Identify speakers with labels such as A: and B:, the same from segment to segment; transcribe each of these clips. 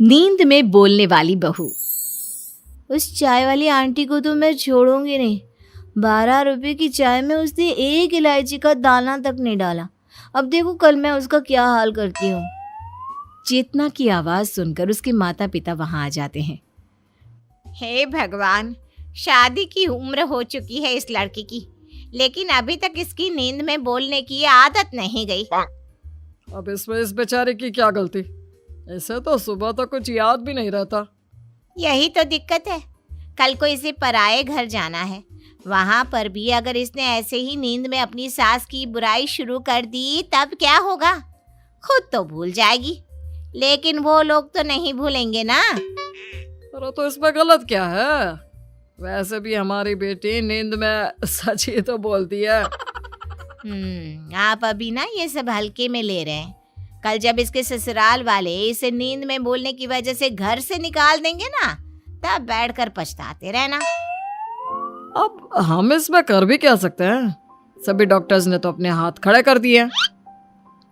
A: नींद में बोलने वाली बहू। उस चाय वाली आंटी को तो मैं छोड़ूंगी नहीं। 12 रुपए की चाय में उसने एक इलायची का दाना तक नहीं डाला। अब देखो कल मैं उसका क्या हाल करती हूँ। चेतना की आवाज सुनकर उसके माता पिता वहां आ जाते हैं।
B: हे भगवान, शादी की उम्र हो चुकी है इस लड़की की, लेकिन अभी तक इसकी नींद में बोलने की आदत नहीं गई।
C: अब इसमें इस बेचारे की क्या गलती? ऐसे तो सुबह तो कुछ याद भी नहीं रहता।
B: यही तो दिक्कत है। कल को इसे पराये घर जाना है, वहां पर भी अगर इसने ऐसे ही नींद में अपनी सास की बुराई शुरू कर दी तब क्या होगा? खुद तो भूल जाएगी, लेकिन वो लोग तो नहीं भूलेंगे ना।
C: अरे तो इसमें गलत क्या है? वैसे भी हमारी बेटी नींद में सच ही तो बोलती है।
B: आप अभी ना ये सब हल्के में ले रहे हैं। कल जब इसके ससुराल वाले इसे नींद में बोलने की वजह से घर से निकाल देंगे ना, तब बैठकर पछताते रहना।
C: अब हम इसमें कर भी क्या सकते हैं? सभी डॉक्टर्स ने तो अपने हाथ खड़े कर दिए।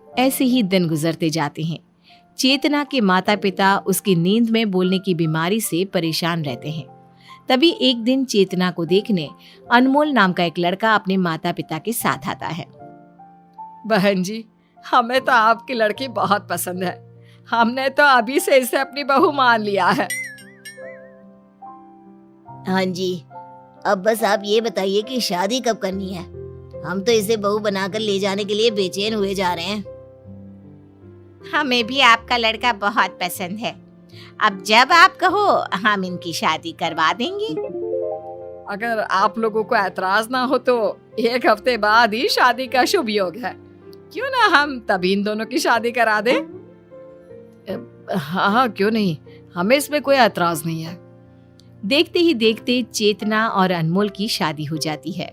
A: ऐसे ही दिन गुजरते जाते हैं। चेतना के माता पिता उसकी नींद में बोलने की बीमारी से परेशान रहते हैं। तभी एक दिन चेतना को देखने अनमोल नाम का एक लड़का अपने माता पिता के साथ आता है।
C: बहन जी, हमें तो आपकी लड़की बहुत पसंद है। हमने तो अभी से इसे अपनी बहू मान लिया है।
B: हाँ जी, अब बस आप ये बताइए कि शादी कब करनी है? हम तो इसे बहू बनाकर ले जाने के लिए बेचैन हुए जा रहे हैं। हमें भी आपका लड़का बहुत पसंद है। अब जब आप कहो हम इनकी शादी करवा देंगे।
C: अगर आप लोगों को ऐतराज ना हो तो 1 हफ्ते बाद ही शादी का शुभ योग है। क्यों ना हम तभी इन दोनों की शादी करा दें? हाँ, क्यों नहीं, हमें इसमें कोई ऐतराज नहीं है।
A: देखते ही देखते चेतना और अनमोल की शादी हो जाती है।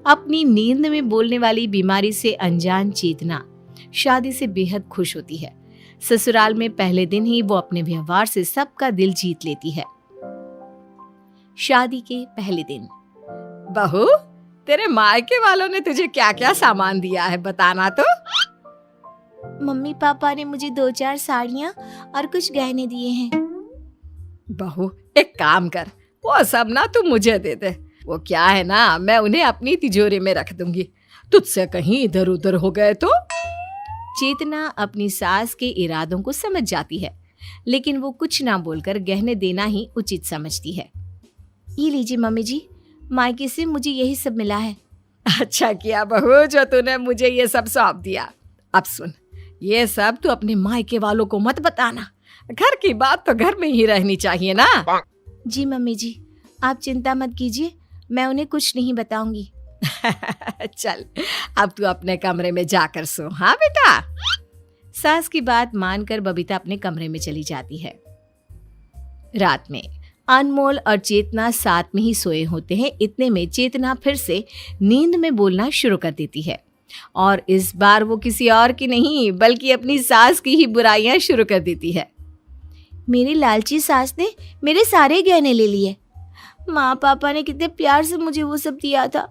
A: अपनी नींद में बोलने वाली बीमारी से अनजान चेतना शादी से बेहद खुश होती है। ससुराल में पहले दिन ही वो अपने व्यवहार से सबका दिल जीत लेती है। शादी के पहले दिन।
C: बहू, तेरे मायके वालों ने तुझे क्या क्या सामान दिया है, बताना तो।
A: मम्मी पापा ने मुझे 2-4 साड़ियाँ और कुछ गहने दिए हैं।
C: बहू, एक काम कर, वो सब ना तू मुझे दे दे। वो क्या है ना, मैं उन्हें अपनी तिजोरी में रख दूंगी। तुझसे कहीं इधर उधर हो गए तो।
A: चेतना अपनी सास के इरादों को समझ जाती है, लेकिन वो कुछ ना बोलकर गहने देना ही उचित समझती है। ये लीजिए मम्मी जी, मायके से मुझे यही सब मिला है।
C: अच्छा किया बहू जो तूने मुझे ये सब सौंप दिया। अब सुन, ये सब तू अपने मायके वालों को मत बताना। घर की बात तो घर में ही रहनी चाहिए ना।
A: जी मम्मी जी, आप चिंता मत कीजिए, मैं उन्हें कुछ नहीं बताऊंगी।
C: चल, अब तू अपने कमरे में जाकर सो। हाँ बेटा।
A: सास की बात मानकर बबीता अपने कमरे में चली जाती है। रात में अनमोल और चेतना साथ में ही सोए होते हैं। इतने में चेतना फिर से नींद में बोलना शुरू कर देती है, और इस बार वो किसी और की नहीं बल्कि अपनी सास की ही बुराइयां शुरू कर देती है। मेरी लालची सास ने मेरे सारे गहने ले लिए। माँ पापा ने कितने प्यार से मुझे वो सब दिया था।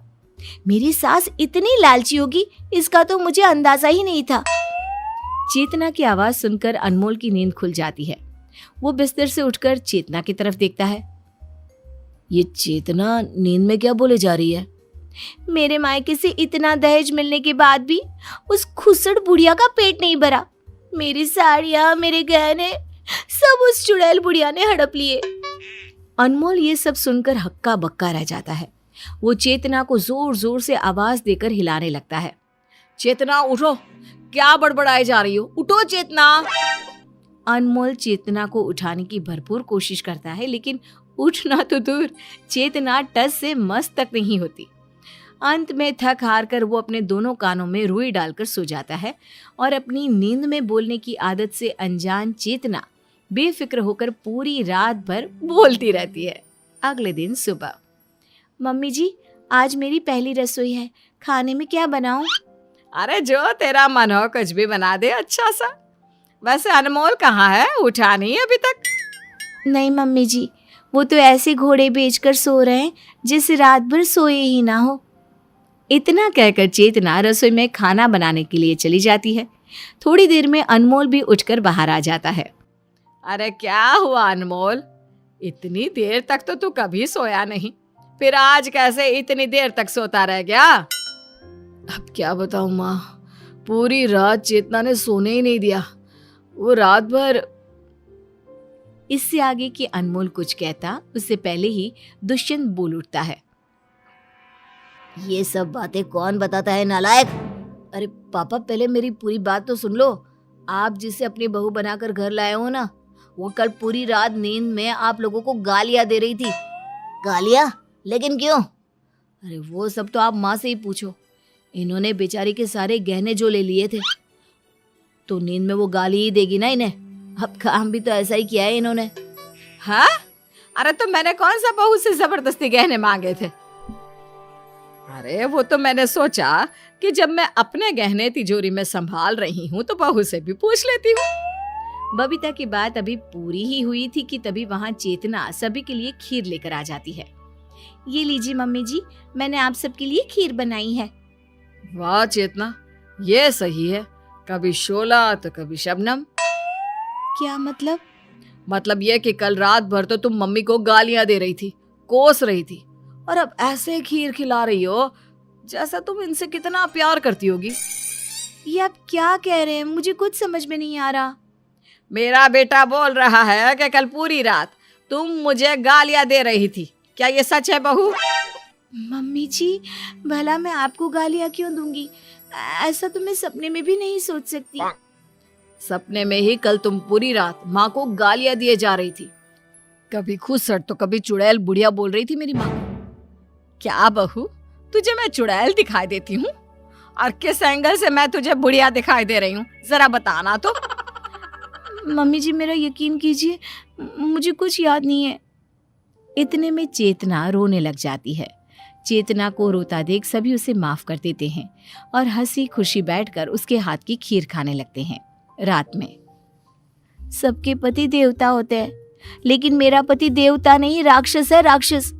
A: मेरी सास इतनी लालची होगी, इसका तो मुझे अंदाजा ही नहीं था। चेतना की आवाज सुनकर अनमोल की नींद खुल जाती है। वो बिस्तर से उठकर चेतना की तरफ देखता है। ये चेतना नींद में क्या बोले जा रही है? मेरे मायके से इतना दहेज मिलने के बाद भी उस खुसड़ बुढ़िया का पेट नहीं भरा। मेरी साड़ियाँ, मेरे गहने सब उस चुड़ैल बुढ़िया ने हड़प लिए। अनमोल ये सब सुनकर हक्का बक्का रह जाता है। वो चेतना को जोर जोर से आवाज देकर हिलाने लगता है।
C: चेतना उठो, क्या बड़बड़ाए जा रही हो? उठो चेतना।
A: अनमोल चेतना को उठाने की भरपूर कोशिश करता है, लेकिन उठना तो दूर, चेतना टस से मस तक नहीं होती। अंत में थक हार कर वो अपने दोनों कानों में रुई डालकर सो जाता है, और अपनी नींद में बोलने की आदत से अनजान चेतना बेफिक्र होकर पूरी रात भर बोलती रहती है। अगले दिन सुबह। मम्मी जी, आज मेरी पहली रसोई है, खाने में क्या बनाऊं?
C: अरे जो तेरा मन हो कुछ भी बना दे अच्छा सा। वैसे अनमोल कहाँ है? उठा नहीं अभी तक?
A: नहीं मम्मी जी, वो तो ऐसे घोड़े बेचकर सो रहे हैं जैसे रात भर सोए ही ना हो। इतना कहकर चेतना रसोई में खाना बनाने के लिए चली जाती है। थोड़ी देर में अनमोल भी उठकर बाहर आ जाता है।
C: अरे क्या हुआ अनमोल, इतनी देर तक तो तू कभी सोया नहीं, फिर आज कैसे इतनी देर तक सोता रह गया? अब क्या बताऊं माँ, पूरी रात चेतना ने सोने ही नहीं दिया। वो रात भर।
A: इससे आगे कि अनमोल कुछ कहता उससे पहले ही दुष्यंत बोल उठता है।
B: ये सब बातें कौन बताता है नालायक? अरे पापा, पहले मेरी पूरी बात तो सुन लो। आप जिसे अपनी बहू बनाकर घर लाए हो ना, वो कल पूरी रात नींद में आप लोगों को गालियां दे रही थी। गालियां? लेकिन क्यों? अरे वो सब तो आप माँ से ही पूछो। इन्होंने बेचारी के सारे गहने जो ले लिए थे, तो नींद में वो गाली ही देगी ना इन्हें। अब काम भी तो ऐसा ही किया है इन्होंने।
C: हाँ? अरे तो मैंने कौन सा बहू से जबरदस्ती गहने मांगे थे? अरे वो तो मैंने सोचा कि जब मैं अपने गहने तिजोरी में संभाल रही हूँ तो बहू से भी पूछ लेती हूँ।
A: बबीता की बात अभी पूरी ही हुई थी कि तभी वहां चेतना सभी के लिए खीर लेकर आ जाती है। ये लीजिए मम्मी जी, मैंने आप सबके लिए खीर बनाई है।
C: वाह चेतना, ये सही है, कभी शोला तो कभी शबनम।
A: क्या मतलब?
C: मतलब ये कि कल रात भर तो तुम मम्मी को गालियां दे रही थी, कोस रही थी, और अब ऐसे खीर खिला रही हो जैसा तुम इनसे कितना प्यार करती होगी।
A: ये आप क्या कह रहे हैं? मुझे कुछ समझ में नहीं आ रहा।
C: मेरा बेटा बोल रहा है कि कल पूरी रात तुम मुझे गालियां दे रही थी। क्या ये सच है बहू?
A: मम्मी जी, भला मैं आपको गालियां क्यों दूंगी? ऐसा तो मैं सपने में भी नहीं सोच सकती।
C: सपने में ही कल तुम पूरी रात माँ को गालियां दिए जा रही थी। कभी खुसट तो कभी चुड़ैल बुढ़िया बोल रही थी मेरी माँ को। क्या बहू, तुझे मैं चुड़ैल दिखाई देती हूँ? और किस एंगल से मैं तुझे बुढ़िया दिखाई दे रही हूँ, जरा बताना तो।
A: मम्मी जी, मेरा यकीन कीजिए, मुझे कुछ याद नहीं है। इतने में चेतना रोने लग जाती है। चेतना को रोता देख सभी उसे माफ कर देते हैं और हंसी खुशी बैठकर उसके हाथ की खीर खाने लगते हैं। रात में सबके पति देवता होते हैं, लेकिन मेरा पति देवता नहीं, राक्षस है, राक्षस।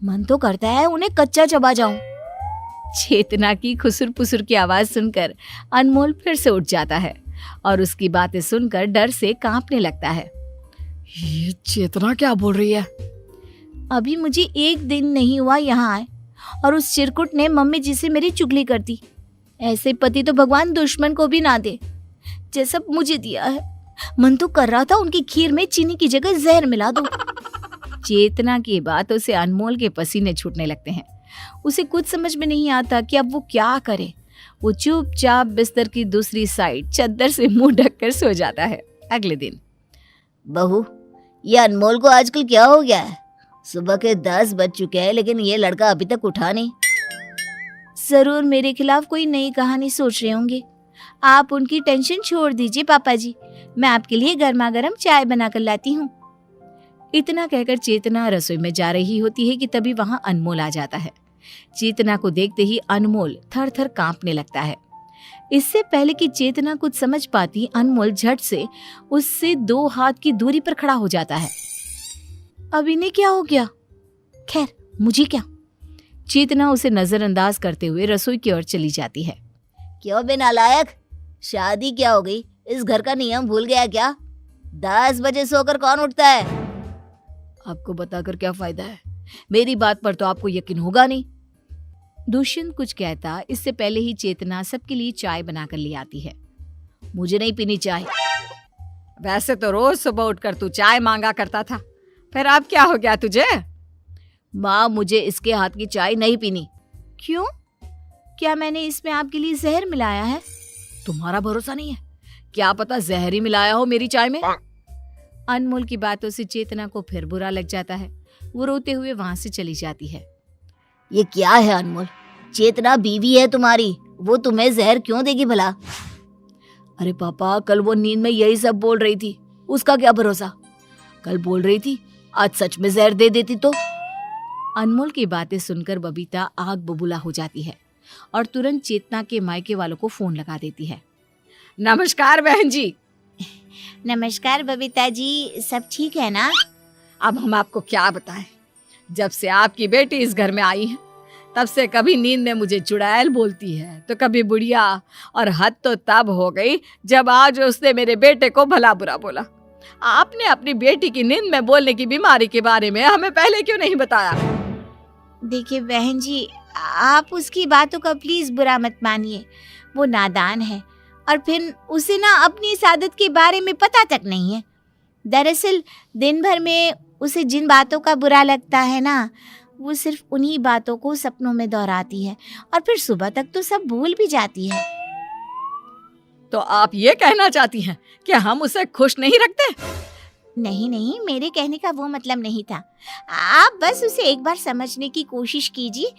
A: मन तो करता है उन्हें कच्चा चबा जाऊं। चेतना की खुसुर पुसुर की आवाज सुनकर अनमोल फिर से उठ जाता है और उसकी बातें सुनकर डर से कांपने लगता है।
C: ये चेतना क्या बोल रही है?
A: अभी मुझे एक दिन नहीं हुआ यहाँ आए और उस चिरकुट ने मम्मी जी से मेरी चुगली कर दी। ऐसे पति तो भगवान दुश्मन को भी ना दे जैसा मुझे दिया है। मन तो कर रहा था उनकी खीर में चीनी की जगह जहर मिला दूं। चेतना की बातों से अनमोल के पसीने छूटने लगते हैं। उसे कुछ समझ में नहीं आता कि अब वो क्या करे। वो चुपचाप बिस्तर की दूसरी साइड चद्दर से मुंह ढककर सो जाता है। अगले दिन,
B: बहू, ये अनमोल को आजकल क्या हो गया है? सुबह के 10 बज चुके हैं, लेकिन ये लड़का अभी तक उठा नहीं।
A: जरूर मेरे खिलाफ कोई नई कहानी सोच रहे होंगे। आप उनकी टेंशन छोड़ दीजिए पापा जी, मैं आपके लिए गर्मा गर्म चाय बनाकर लाती हूँ। इतना कहकर चेतना रसोई में जा रही होती है कि तभी वहां अनमोल आ जाता है। चेतना को देखते ही अनमोल थर थर कांपने लगता है। इससे पहले कि चेतना कुछ समझ पाती, अनमोल झट से उससे 2 हाथ की दूरी पर खड़ा हो जाता है। अब इन्हें क्या हो गया? खैर, मुझे क्या। चेतना उसे नजरअंदाज करते हुए रसोई की ओर चली जाती है।
B: क्यों बे नालायक, शादी क्या हो गई? इस घर का नियम भूल गया क्या? 10 बजे सोकर कौन उठता है?
C: आपको बताकर क्या फायदा है, मेरी बात पर तो आपको यकीन होगा नहीं।
A: दुष्यंत कुछ कहता, इससे पहले ही चेतना सबके लिए चाय बनाकर ले आती है।
B: मुझे नहीं पीनी चाय।
C: वैसे तो रोज सुबह उठकर तू चाय मांगा करता था, फिर अब क्या हो गया तुझे?
B: माँ, मुझे इसके हाथ की चाय नहीं पीनी।
A: क्यों? क्या मैंने इसमें आपके लिए जहर मिलाया है?
C: तुम्हारा भरोसा नहीं है? क्या पता जहर ही मिलाया हो मेरी चाय में।
A: अनमोल की बातों से चेतना को फिर बुरा लग जाता है। वो रोते हुए वहां से चली जाती है।
B: ये क्या है अनमोल? चेतना बीवी है तुम्हारी, वो तुम्हें जहर क्यों देगी भला? अरे पापा, कल वो नींद में यही सब बोल रही थी, उसका क्या भरोसा? कल बोल रही थी, आज सच में जहर दे देती तो।
A: अनमोल की बातें सुनकर बबीता आग बबूला हो जाती है और तुरंत चेतना के मायके वालों को फोन लगा देती है।
C: नमस्कार बहन जी।
B: नमस्कार बबीता जी, सब ठीक है ना?
C: अब हम आपको क्या बताएं, जब से आपकी बेटी इस घर में आई है तब से कभी नींद में मुझे चुड़ैल बोलती है तो कभी बुढ़िया, और हद तो तब हो गई जब आज उसने मेरे बेटे को भला बुरा बोला। आपने अपनी बेटी की नींद में बोलने की बीमारी के बारे में हमें पहले क्यों नहीं बताया?
B: देखिए बहन जी, आप उसकी बातों का प्लीज बुरा मत मानिए। वो नादान है और फिर उसे ना अपनी इस आदत के बारे में पता तक नहीं है। दरअसल दिन भर में उसे जिन बातों का बुरा लगता है ना, वो सिर्फ उन्हीं बातों को सपनों में दोहराती है और फिर सुबह तक तो सब भूल भी जाती है।
C: तो आप ये कहना चाहती हैं कि हम उसे खुश नहीं रखते?
B: नहीं नहीं, मेरे कहने का वो मतलब नहीं था। आप बस उसे एक बार समझने की कोशिश कीजिए।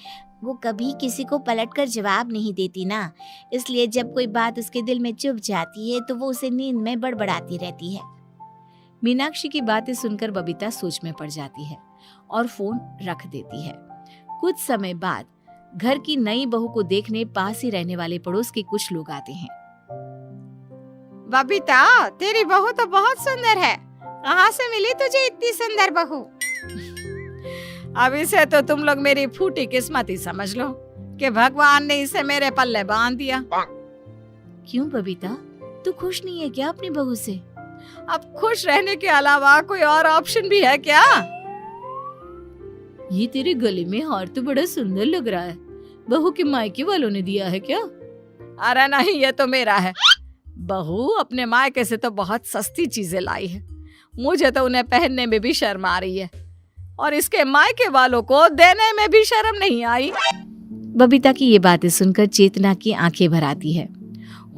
B: वो कभी किसी को पलटकर जवाब नहीं देती ना, इसलिए जब कोई बात उसके दिल में चुभ जाती है तो वो उसे नींद में बड़बड़ाती रहती है।
A: मीनाक्षी की बातें सुनकर बबीता सोच में पड़ जाती है और फोन रख देती है। कुछ समय बाद घर की नई बहू को देखने पास ही रहने वाले पड़ोस के कुछ लोग आते हैं।
B: बबीता, तेरी बहू तो बहुत सुंदर है। कहाँ से मिली तुझे इतनी सुंदर बहू?
C: अब इसे तो तुम लोग मेरी फूटी किस्मत ही समझ लो कि भगवान ने इसे मेरे पल्ले बांध दिया।
A: क्यों बबीता, तू खुश नहीं है क्या अपनी बहू से?
C: अब खुश रहने के अलावा कोई और ऑप्शन भी है क्या?
A: ये तेरे गले में हार तो बड़ा सुंदर लग रहा है। बहू के मायके वालों ने दिया है क्या?
C: अरे नहीं, ये तो मेरा है। बहू अपने मायके से तो बहुत सस्ती चीजें लाई है। मुझे तो उन्हें पहनने में भी शर्म आ रही है और इसके मायके वालों को देने में भी शर्म नहीं आई।
A: बबीता की ये बातें सुनकर चेतना की आंखें भर आती है।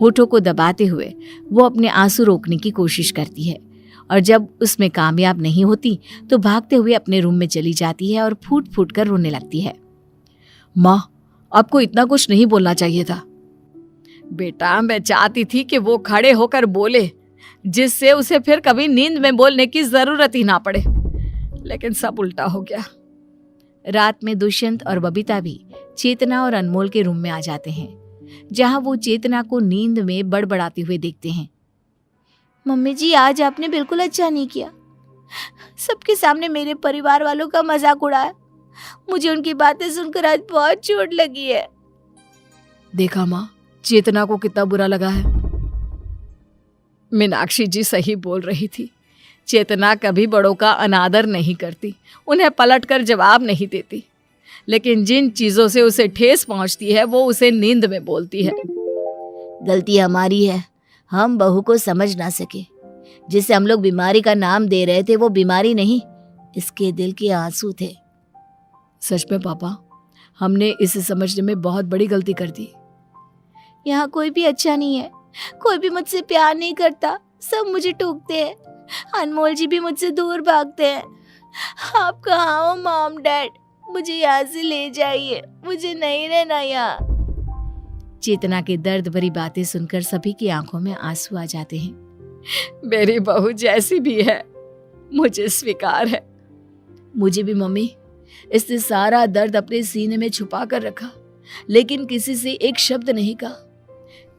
A: होठों को दबाते हुए वो अपने आंसू रोकने की कोशिश करती है और जब उसमें कामयाब नहीं होती तो भागते हुए अपने रूम में चली जाती है और फूट फूट कर रोने लगती है।
C: माँ, आपको इतना कुछ नहीं बोलना चाहिए था। बेटा, मैं चाहती थी कि वो खड़े होकर बोले, जिससे उसे फिर कभी नींद में बोलने की जरूरत ही ना पड़े, लेकिन सब उल्टा हो गया।
A: रात में दुष्यंत और बबीता भी चेतना और अनमोल के रूम में आ जाते हैं, जहां वो चेतना को नींद में बड़बड़ाते हुए देखते हैं।
B: मम्मी जी, आज आपने बिल्कुल अच्छा नहीं किया। सबके सामने मेरे परिवार वालों का मजाक उड़ाया। मुझे उनकी बातें सुनकर आज बहुत चोट लगी है।
C: देखा माँ, चेतना को कितना बुरा लगा है। मीनाक्षी जी सही बोल रही थी। चेतना कभी बड़ों का अनादर नहीं करती, उन्हें पलटकर जवाब नहीं देती, लेकिन जिन चीजों से उसे ठेस पहुंचती है वो उसे नींद में बोलती है।
B: गलती हमारी है, हम बहू को समझ ना सके। जिसे हम लोग बीमारी का नाम दे रहे थे वो बीमारी नहीं, इसके दिल के आंसू थे।
C: सच में पापा, हमने इसे समझने में बहुत बड़ी गलती कर दी।
B: यहाँ कोई भी अच्छा नहीं है, कोई भी मुझसे प्यार नहीं करता, सब मुझे टोकते हैं। अनमोल जी भी मुझसे दूर भागते हैं। आप कहाँ हो मॉम डैड? मुझे यहाँ से ले जाइए, मुझे नहीं रहना यहाँ।
A: चेतना के दर्द भरी बातें सुनकर सभी की आंखों में आंसू आ जाते हैं।
C: मेरी बहू जैसी भी है, मुझे स्वीकार है।
A: मुझे भी मम्मी। इसने सारा दर्द अपने सीने में छुपा कर रखा, लेकिन किसी से एक शब्द नहीं कहा।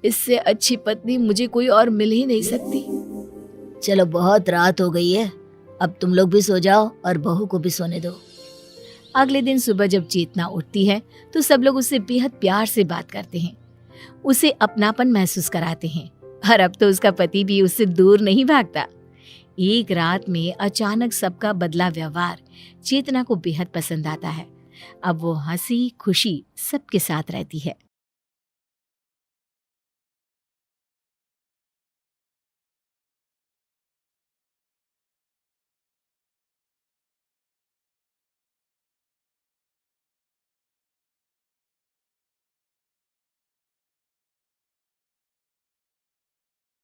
A: इससे अच्छी पत्नी मुझे कोई और मिल ही नहीं सकती।
B: चलो, बहुत रात हो गई है, अब तुम लोग भी सो जाओ और बहू को भी सोने दो।
A: अगले दिन सुबह जब चेतना उठती है तो सब लोग उससे बेहद प्यार से बात करते हैं, उसे अपनापन महसूस कराते हैं और अब तो उसका पति भी उससे दूर नहीं भागता। एक रात में अचानक सबका बदला व्यवहार चेतना को बेहद पसंद आता है। अब वो हंसी खुशी सबके साथ रहती है।